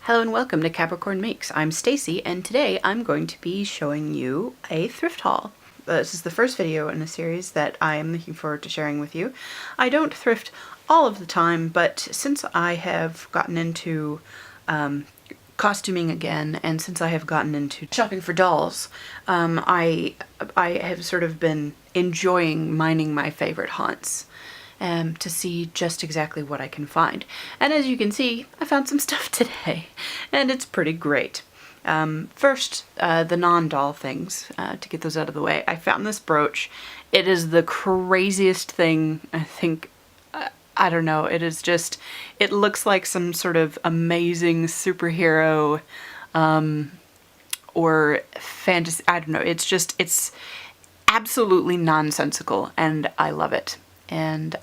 Hello and welcome to Capricorn Makes. I'm Stacy and today I'm going to be showing you a thrift haul. This is the first video in a series that I am looking forward to sharing with you. I don't thrift all of the time, but since I have gotten into costuming again, and since I have gotten into shopping for dolls, I have sort of been enjoying mining my favorite haunts. To see just exactly what I can find. And as you can see, I found some stuff today, and it's pretty great. First, the non-doll things, to get those out of the way. I found this brooch. It is the craziest thing, I think. I don't know, it is just, it looks like some sort of amazing superhero, or fantasy, I don't know, it's absolutely nonsensical, and I love it. And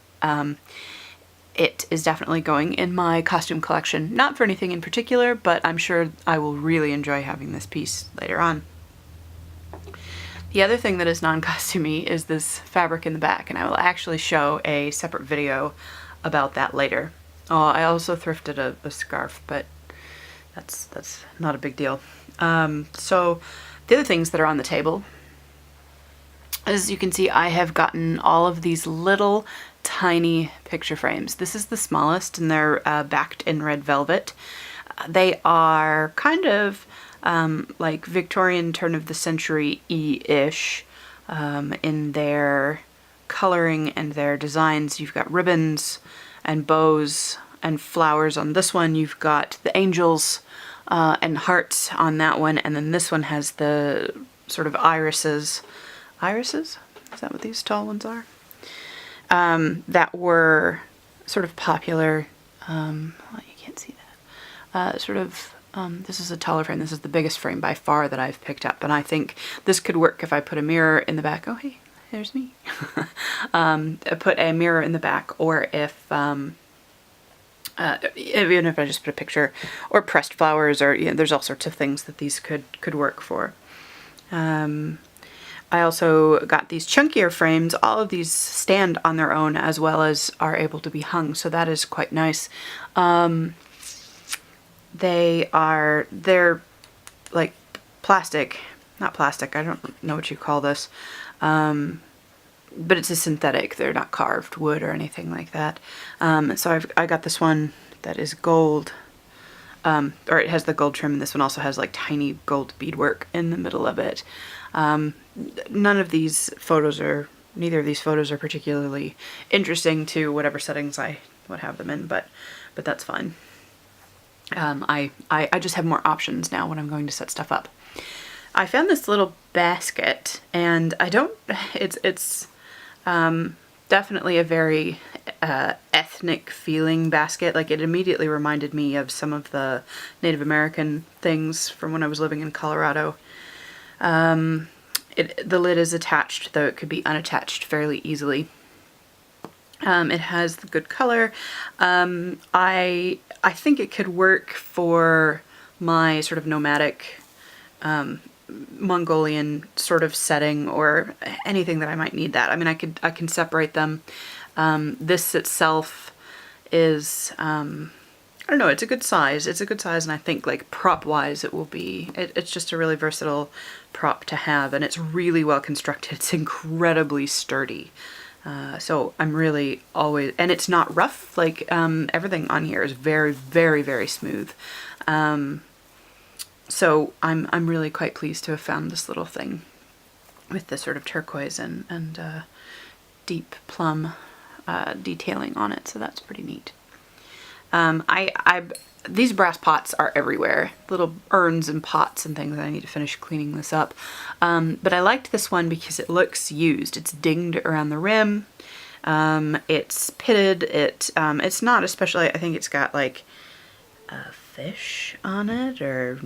it is definitely going in my costume collection. Not for anything in particular, but I'm sure I will really enjoy having this piece later on. The other thing that is non-costumey is this fabric in the back, and I will actually show a separate video about that later. Oh, I also thrifted a scarf, but that's not a big deal. So the other things that are on the table, as you can see, I have gotten all of these little tiny picture frames. This is the smallest, and they're backed in red velvet. They are kind of like Victorian turn of the century-ish in their coloring and their designs. You've got ribbons and bows and flowers on this one. You've got the angels and hearts on that one, and then this one has the sort of irises. Irises? Is that what these tall ones are? That were sort of popular. Well, you can't see that. This is a taller frame. This is the biggest frame by far that I've picked up, and I think this could work if I put a mirror in the back. Oh, hey, there's me. Put a mirror in the back, or if even if I just put a picture, or pressed flowers, or there's all sorts of things that these could work for. I also got these chunkier frames. All of these stand on their own as well as are able to be hung, so that is quite nice. They're like plastic, not plastic, I don't know what you call this, but it's a synthetic. They're not carved wood or anything like that. So I got this one that is gold, or it has the gold trim, and this one also has like tiny gold beadwork in the middle of it. Neither of these photos are particularly interesting to whatever settings I would have them in, but that's fine. I just have more options now when I'm going to set stuff up. I found this little basket, and it's definitely a very ethnic feeling basket. Like, it immediately reminded me of some of the Native American things from when I was living in Colorado. The lid is attached, though it could be unattached fairly easily. It has the good color. I think it could work for my sort of nomadic Mongolian sort of setting, or anything that I might need that. I mean, I can separate them. This itself is I don't know, it's a good size. It's a good size, and I think, like, prop-wise, it will be... It's just a really versatile prop to have, and it's really well constructed. It's incredibly sturdy. So I'm really always... And it's not rough. Like, everything on here is very, very, very smooth. So I'm really quite pleased to have found this little thing with this sort of turquoise and deep plum detailing on it, so that's pretty neat. These brass pots are everywhere, little urns and pots and things. I need to finish cleaning this up. But I liked this one because it looks used. It's dinged around the rim. It's pitted. It's not especially, I think it's got like a fish on it, or,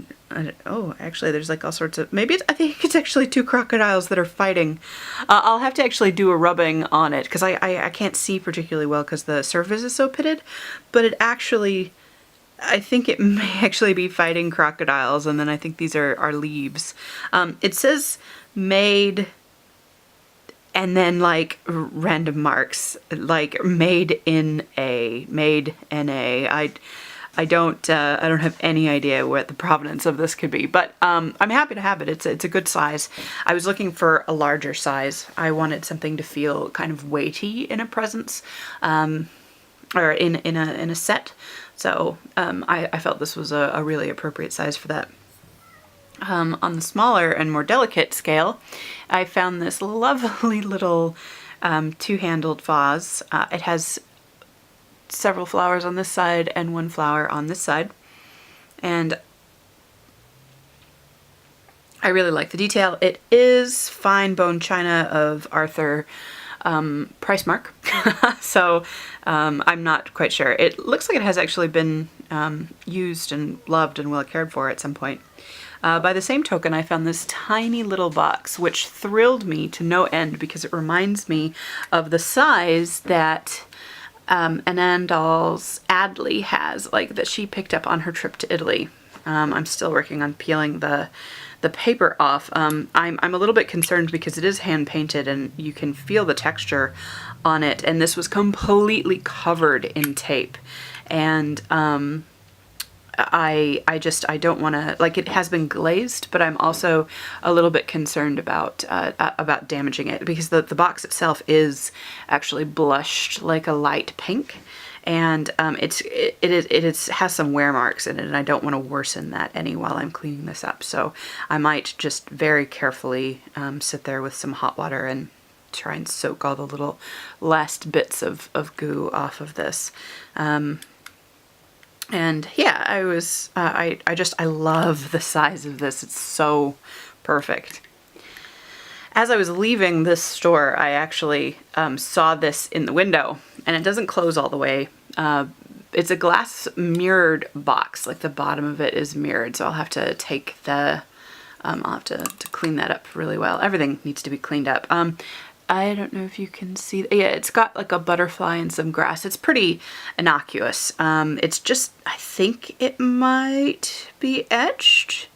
oh, actually there's like all sorts of, I think it's actually two crocodiles that are fighting. I'll have to actually do a rubbing on it, because I can't see particularly well because the surface is so pitted, but it actually, I think it may actually be fighting crocodiles, and then I think these are leaves. It says made, and then like random marks, like made in a, I don't have any idea what the provenance of this could be, but I'm happy to have it. It's a good size. I was looking for a larger size. I wanted something to feel kind of weighty in a presence, or in a set. So I felt this was a really appropriate size for that. On the smaller and more delicate scale, I found this lovely little two-handled vase. It has several flowers on this side and one flower on this side. And I really like the detail. It is fine bone china of Arthur price mark. So I'm not quite sure. It looks like it has actually been used and loved and well cared for at some point. By the same token, I found this tiny little box, which thrilled me to no end because it reminds me of the size that Anandal's Adley has, like that she picked up on her trip to Italy. I'm still working on peeling the paper off. I'm a little bit concerned because it is hand painted and you can feel the texture on it, and this was completely covered in tape. And I don't want to, like, it has been glazed, but I'm also a little bit concerned about damaging it because the box itself is actually blushed like a light pink, and it has some wear marks in it, and I don't want to worsen that any while I'm cleaning this up. So I might just very carefully sit there with some hot water and try and soak all the little last bits of goo off of this. And yeah, I love the size of this. It's so perfect. As I was leaving this store, I actually saw this in the window, and it doesn't close all the way. It's a glass mirrored box, like the bottom of it is mirrored, so I'll have to take the, I'll have to clean that up really well. Everything needs to be cleaned up. I don't know if you can see. Yeah, it's got like a butterfly and some grass. It's pretty innocuous. It's just, I think it might be etched,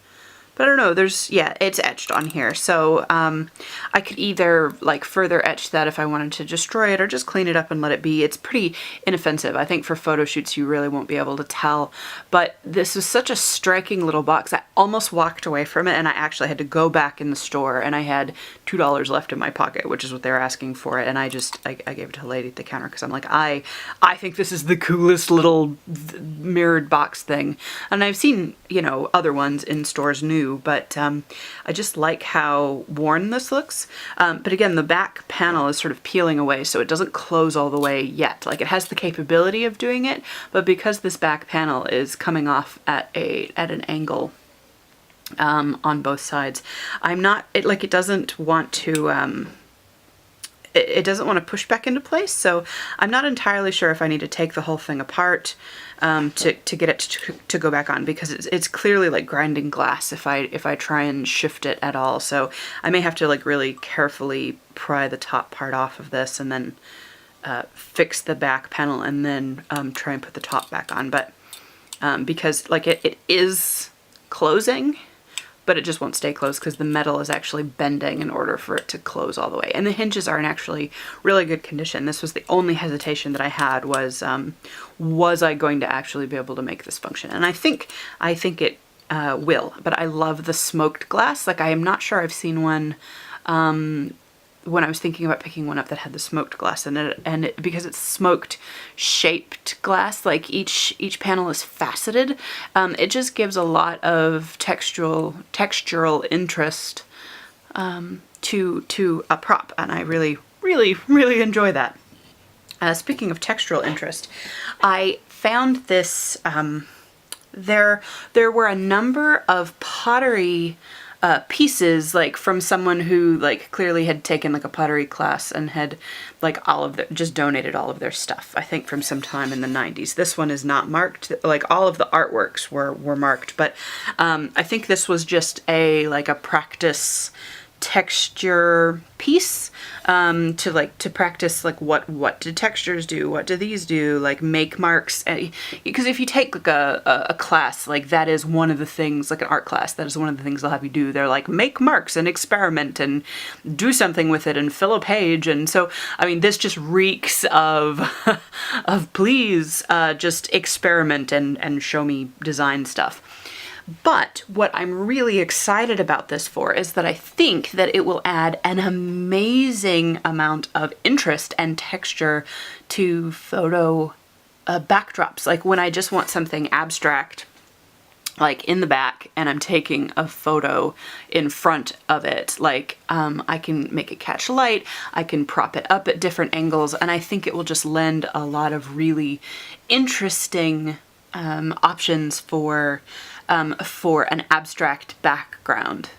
but I don't know. Yeah, it's etched on here. So I could either like further etch that if I wanted to destroy it or just clean it up and let it be. It's pretty inoffensive. I think for photo shoots you really won't be able to tell, but this is such a striking little box. I almost walked away from it, and I actually had to go back in the store, and I had $2 left in my pocket, which is what they were asking for it, and I gave it to a lady at the counter because I'm like, I think this is the coolest little mirrored box thing. And I've seen, you know, other ones in stores new, but I just like how worn this looks. But again, the back panel is sort of peeling away, so it doesn't close all the way yet. Like, it has the capability of doing it, but because this back panel is coming off at an angle on both sides, it doesn't want to it doesn't want to push back into place, so I'm not entirely sure if I need to take the whole thing apart to get it to go back on, because it's clearly like grinding glass if I try and shift it at all. So I may have to like really carefully pry the top part off of this and then fix the back panel and then try and put the top back on. But because like it is closing, but it just won't stay closed because the metal is actually bending in order for it to close all the way. And the hinges are in actually really good condition. This was the only hesitation that I had, was I going to actually be able to make this function? And I think it will, but I love the smoked glass. Like, I am not sure I've seen one when I was thinking about picking one up that had the smoked glass in it, and because it's smoked shaped glass, like each panel is faceted, it just gives a lot of textural interest to a prop, and I really enjoy that. Speaking of textural interest, I found this, there were a number of pottery pieces, like from someone who like clearly had taken like a pottery class and had like just donated all of their stuff, I think from some time in the 90s. This one is not marked, like all of the artworks were marked, but I think this was just a practice texture piece, to practice like what do textures do, what do these do, like make marks. Because if you take like a class, like that is one of the things, like an art class, that is one of the things they'll have you do. They're like, make marks and experiment and do something with it and fill a page. And so, I mean, this just reeks of of please just experiment and show me design stuff. But what I'm really excited about this for is that I think that it will add an amazing amount of interest and texture to photo backdrops. Like when I just want something abstract, like in the back, and I'm taking a photo in front of it, like I can make it catch light, I can prop it up at different angles, and I think it will just lend a lot of really interesting options for an abstract background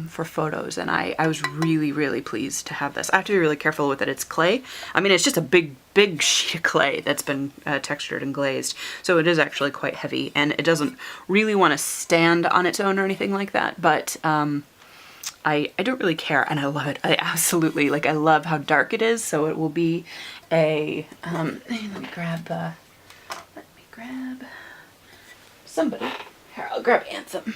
for photos. And I was really, really pleased to have this. I have to be really careful with it. It's clay. I mean, it's just a big sheet of clay that's been textured and glazed. So it is actually quite heavy, and it doesn't really want to stand on its own or anything like that. But I don't really care, and I love it. I absolutely, like, I love how dark it is. So it will be a, let me grab somebody. Here, I'll grab Anthem.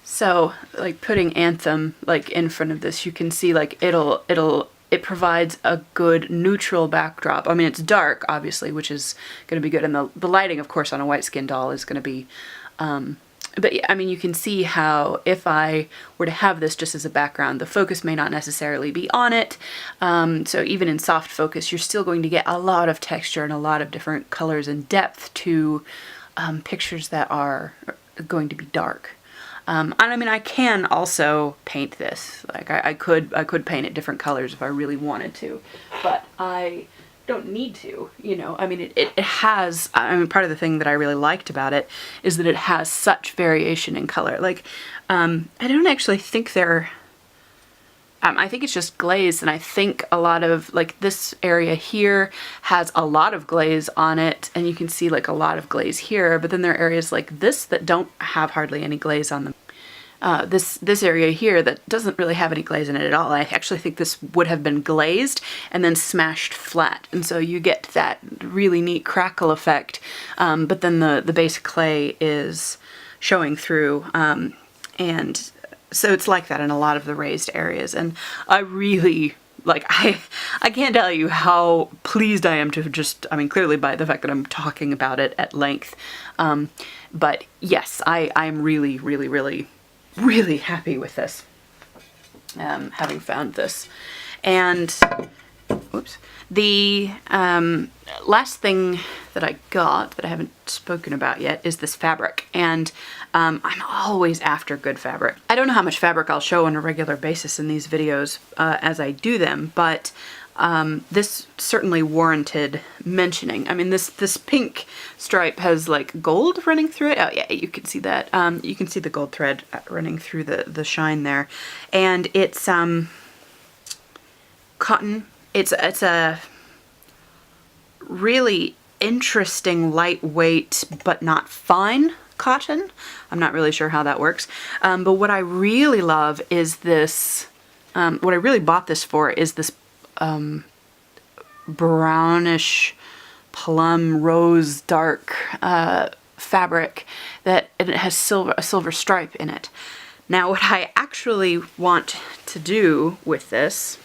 So, like, putting Anthem, like, in front of this, you can see, like, it provides a good neutral backdrop. I mean, it's dark, obviously, which is going to be good. And the lighting, of course, on a white skin doll is going to be, but yeah, I mean, you can see how if I were to have this just as a background, the focus may not necessarily be on it. So even in soft focus, you're still going to get a lot of texture and a lot of different colors and depth to pictures that are going to be dark. And I mean, I can also paint this. Like I could paint it different colors if I really wanted to, but I don't need to, you know. I mean, it has, I mean, part of the thing that I really liked about it is that it has such variation in color. Like, I don't actually think I think it's just glazed, and I think a lot of, like, this area here has a lot of glaze on it, and you can see, like, a lot of glaze here, but then there are areas like this that don't have hardly any glaze on them. This area here that doesn't really have any glaze in it at all. I actually think this would have been glazed and then smashed flat, and so you get that really neat crackle effect, but then the base clay is showing through, and so it's like that in a lot of the raised areas. And I really, like, I can't tell you how pleased I am to just, I mean, clearly by the fact that I'm talking about it at length, but yes, I'm really, really, really, really happy with this, having found this. And oops, the last thing that I got that I haven't spoken about yet is this fabric, and I'm always after good fabric. I don't know how much fabric I'll show on a regular basis in these videos as I do them, but this certainly warranted mentioning. I mean, this pink stripe has like gold running through it. Oh yeah, you can see that. You can see the gold thread running through the shine there, and it's cotton. It's a really interesting, lightweight, but not fine cotton. I'm not really sure how that works. But what I really love is this, what I really bought this for is this brownish plum rose dark fabric that, and it has a silver stripe in it. Now what I actually want to do with this,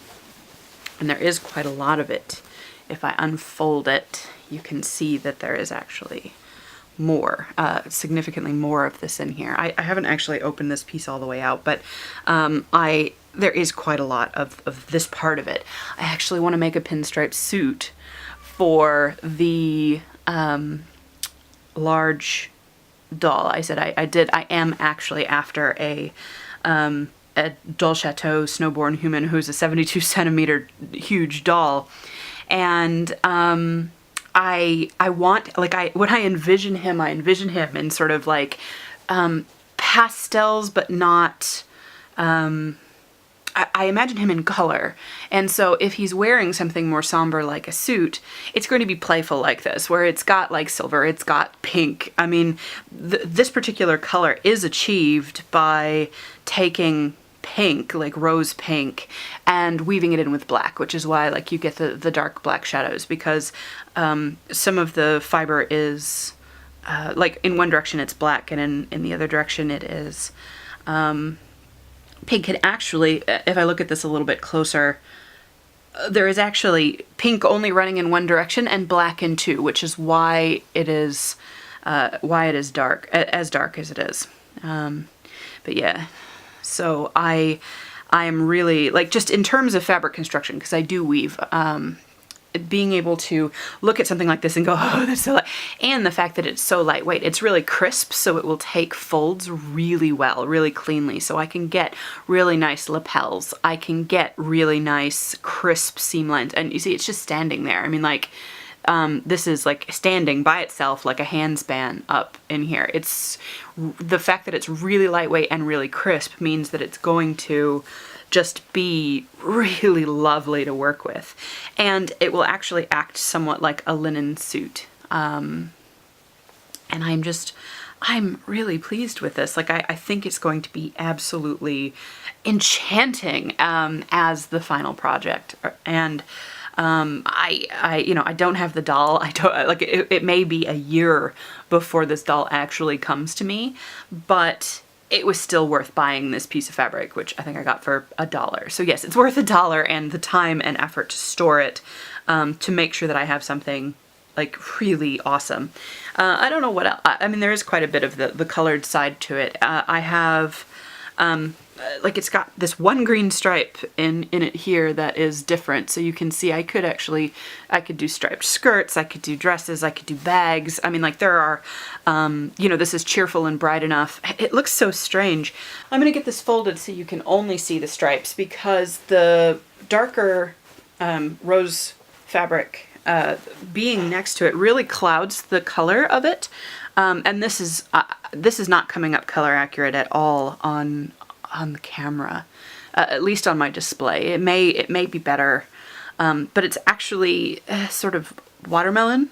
and there is quite a lot of it, if I unfold it, you can see that there is actually more, significantly more of this in here. I haven't actually opened this piece all the way out, but there is quite a lot of this part of it. I actually want to make a pinstripe suit for the large doll. I said I am actually after a Doll Chateau Snowborn Human who's a 72 centimeter huge doll, and I want, like, when I envision him in sort of like pastels, but not, I imagine him in color. And so if he's wearing something more somber like a suit, it's going to be playful like this, where it's got like silver, it's got pink. I mean, this particular color is achieved by taking pink, like rose pink, and weaving it in with black, which is why like you get the dark black shadows, because some of the fiber is like in one direction it's black, and in the other direction it is pink. And actually, if I look at this a little bit closer, there is actually pink only running in one direction and black in two, which is why it is dark, as dark as it is. But yeah, so I am really, like, just in terms of fabric construction, because I do weave, being able to look at something like this and go, oh, that's so light, and the fact that it's so lightweight, it's really crisp, so it will take folds really well, really cleanly. So I can get really nice lapels, I can get really nice crisp seam lines, and you see it's just standing there. I mean, like, this is like standing by itself like a handspan up in here. It's the fact that it's really lightweight and really crisp means that it's going to just be really lovely to work with, and it will actually act somewhat like a linen suit. And I'm really pleased with this. Like, I think it's going to be absolutely enchanting as the final project. And I don't have the doll. I don't, like, it may be a year before this doll actually comes to me, but it was still worth buying this piece of fabric, which I think I got for $1. So yes, it's worth $1, and the time and effort to store it, to make sure that I have something like really awesome. I don't know what else. I mean, there is quite a bit of the colored side to it. I have, like, it's got this one green stripe in it here that is different. So you can see I could do striped skirts, I could do dresses, I could do bags. I mean, like, there are, this is cheerful and bright enough. It looks so strange. I'm gonna get this folded so you can only see the stripes, because the darker rose fabric being next to it really clouds the color of it. And this is not coming up color accurate at all on the camera, at least on my display. It may be better, but it's actually sort of watermelon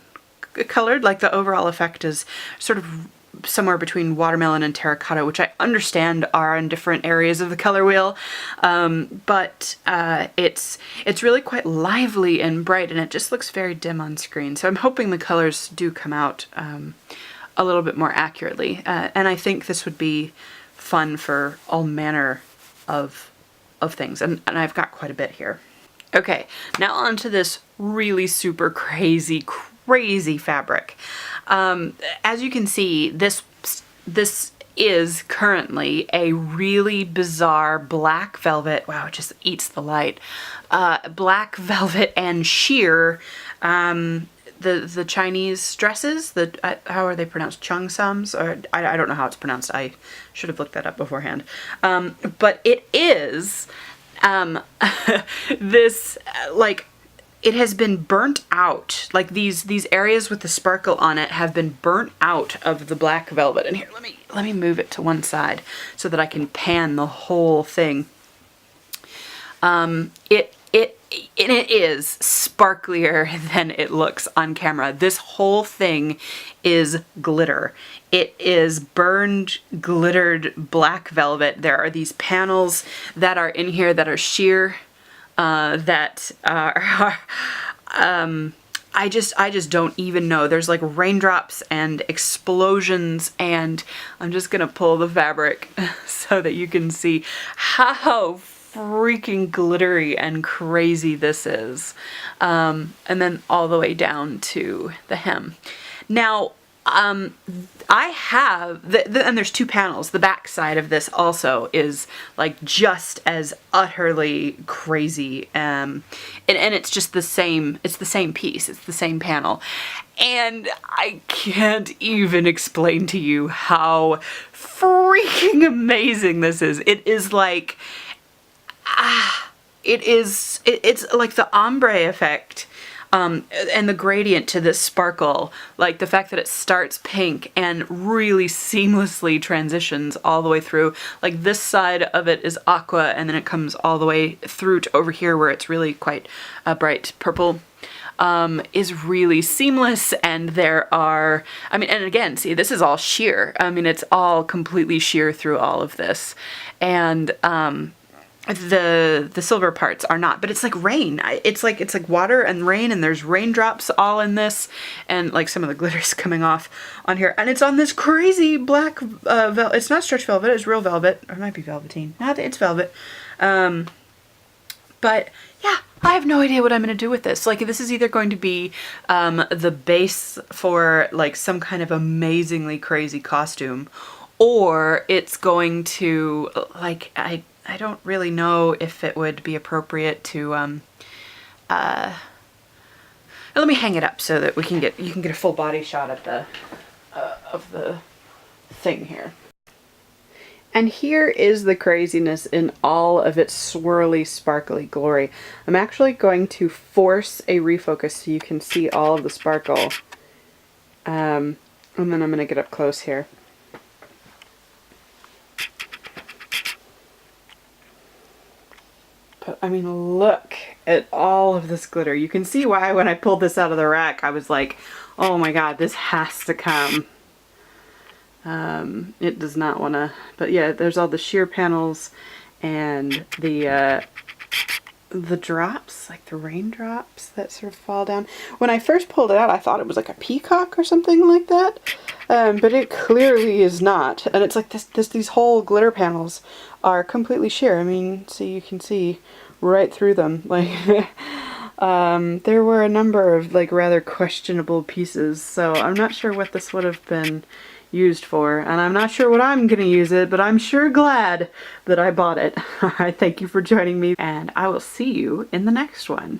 colored. Like, the overall effect is sort of somewhere between watermelon and terracotta, which I understand are in different areas of the color wheel, but it's really quite lively and bright, and it just looks very dim on screen. So I'm hoping the colors do come out a little bit more accurately, and I think this would be fun for all manner of things, and I've got quite a bit here. Okay, now onto this really super crazy fabric. As you can see, this is currently a really bizarre black velvet. Wow, it just eats the light. Black velvet and sheer. The Chinese dresses, how are they pronounced? Cheongsams? Or I don't know how it's pronounced. I should have looked that up beforehand. But it is this, like, it has been burnt out. Like, these areas with the sparkle on it have been burnt out of the black velvet. And here, let me move it to one side so that I can pan the whole thing. It is sparklier than it looks on camera. This whole thing is glitter. It is burned, glittered black velvet. There are these panels that are in here that are sheer, that are, I just don't even know. There's like raindrops and explosions, and I'm just gonna pull the fabric so that you can see how freaking glittery and crazy this is. And then all the way down to the hem. Now, I have, and there's two panels. The back side of this also is like just as utterly crazy. And it's just the same, it's the same piece, it's the same panel. And I can't even explain to you how freaking amazing this is. It is like, it's like the ombre effect, and the gradient to this sparkle, like the fact that it starts pink and really seamlessly transitions all the way through. Like, this side of it is aqua, and then it comes all the way through to over here where it's really quite a bright purple, is really seamless. And there are, I mean, and again, see, this is all sheer. I mean, it's all completely sheer through all of this. And the silver parts are not, but it's like rain. It's like water and rain, and there's raindrops all in this, and like some of the glitter's coming off on here, and it's on this crazy black velvet. It's not stretch velvet, it's real velvet, or it might be velveteen. No, it's velvet. But yeah, I have no idea what I'm going to do with this. Like, this is either going to be the base for like some kind of amazingly crazy costume, or it's going to, like, I don't really know if it would be appropriate to let me hang it up so that you can get a full body shot of the thing here. And here is the craziness in all of its swirly, sparkly glory. I'm actually going to force a refocus so you can see all of the sparkle. And then I'm going to get up close here. But I mean, look at all of this glitter. You can see why when I pulled this out of the rack, I was like, oh my god, this has to come. It does not want to, but yeah, there's all the sheer panels and the drops, like the raindrops that sort of fall down. When I first pulled it out, I thought it was like a peacock or something like that, but it clearly is not. And it's like these whole glitter panels are completely sheer. I mean, so you can see right through them. Like, there were a number of like rather questionable pieces, so I'm not sure what this would have been used for, and I'm not sure what I'm gonna use it, but I'm sure glad that I bought it. Alright, thank you for joining me, and I will see you in the next one.